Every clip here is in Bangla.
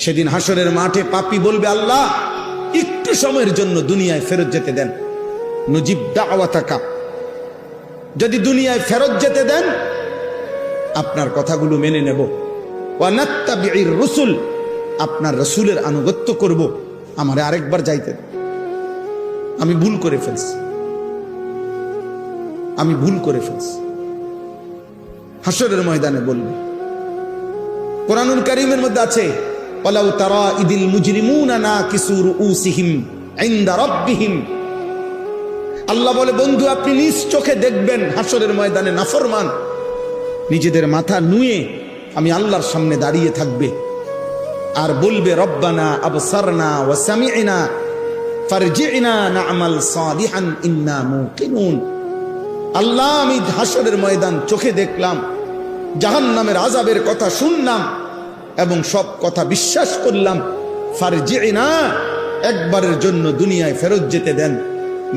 সেদিন হাসরের মাঠে পাপী বলবে, আল্লাহ একটু সময়ের জন্য দুনিয়ায় ফেরত যেতে দেন, নুজিব দাওয়াতাকা, যদি দুনিয়ায় ফেরত যেতে দেন আপনার কথাগুলো মেনে নেব, ওয়া নাত্তাবিউর রাসূল, আপনার রাসূলের আনুগত্য করব, আমারে আরেকবার যাইতে দেন, আমি ভুল করে ফেলছি, আমি ভুল করে ফেলছি। হাসরের ময়দানে বলবে। কোরআনুল কারীমের মধ্যে আছে, ওয়ালাউ তারা ইদিল মুজরিমুনা নাকিসু রুউসিহিম ইনদা রাব্বিহিম, আল্লাহ বলে বন্ধু আপনি নিজ চোখে দেখবেন হাসরের ময়দানে নাফরমান নিজেদের মাথা নুয়ে আমি আল্লাহর সামনে দাঁড়িয়ে থাকবে আর বলবে, রব্বানা আবসারনা ওয়া সামি'না ফারজি'না না'মাল সালিহান ইন্না মুকিনুন। আল্লাহ আমি হাসরের ময়দান চোখে দেখলাম, জাহান্নামের আযাবের কথা শুনলাম এবং সব কথা বিশ্বাস করলাম, ফারজি'না, একবারের জন্য দুনিয়ায় ফেরত যেতে দেন,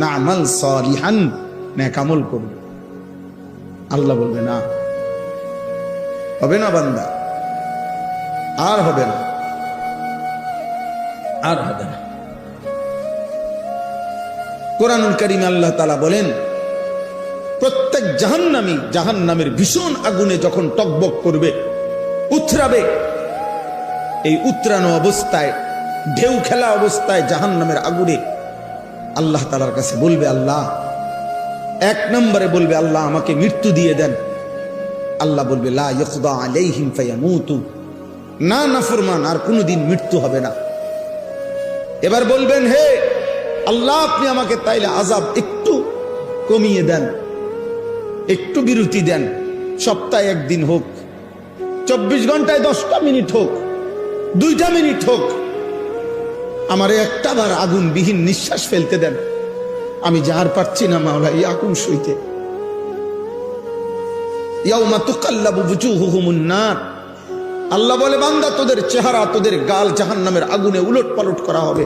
না'মাল সালিহান, নেক আমল করব। আল্লাহ বলবে না, হবে না বান্দা, আর হবে না, আর হবে না। কোরআনুল কারীমে আল্লাহ তাআলা বলেন, প্রত্যেক জাহান্নামী জাহান্নামের ভীষণ আগুনে যখন টকবক করবে, উতরাবে, এই উতরানো অবস্থায়, ঢেউ খেলা অবস্থায় জাহান্নামের আগুনে আল্লাহ তাআলার কাছে বলবে, আল্লাহ, এক নম্বরে বলবে, আল্লাহ আমাকে মৃত্যু দিয়ে দেন। আল্লাহ বলবে, লা ইউকদা আলাইহিম ফায়ামুতু, না নাফরমান, আর কোনোদিন মৃত্যু হবে না। এবার বলবেন, হে আল্লাহ আপনি আমাকে তাইলে আযাব একটু কমিয়ে দেন, একটু বিরতি দেন, সপ্তাহে একদিন হোক, 24 ঘন্টায় 10টা মিনিট হোক, 2টা মিনিট হোক, আমারে একটা বার আগুন বিহীন নিঃশ্বাস ফেলতে দেন, আমি যার পারছি না মাওলা এই আগুন সইতে। ইয়াউমা তুকাল্লাবু বুজুহুহুমুন নার, আল্লাহ বলে বান্দা তোদের চেহারা, তোদের গাল জাহান্নামের আগুনে উলট পালট করা হবে।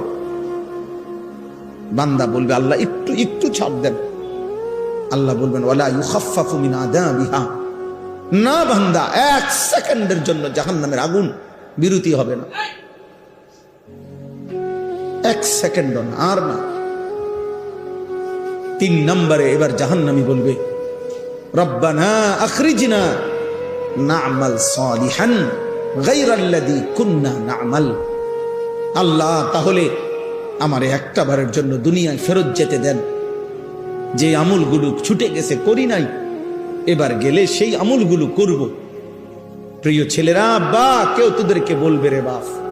বান্দা বলবে, আল্লাহ একটু একটু ছাড় দেন। আল্লাহ বলবেন, ওয়ালা ইউখাফফাফু মিন আযাবিহা, না বান্দা 1 সেকেন্ডের জন্য জাহান্নামের আগুন বিরতি হবে না, 1 সেকেন্ড না, আর না। 3 নম্বরে এবার জাহান্নামী বলবে, রব্বানা আখরিজনা না'মাল সালিহান গায়রাল্লাযী কুননা না'মাল, আল্লাহ তাহলে আমারে একটা বারের জন্য দুনিয়ায় ফেরত যেতে দেন, যে আমলগুলো ছুটে গেছে করি নাই, এবার গেলে সেই আমলগুলো করব। প্রিয় ছেলেরা, বা কেউ তোদেরকে বলবে, রে বাপ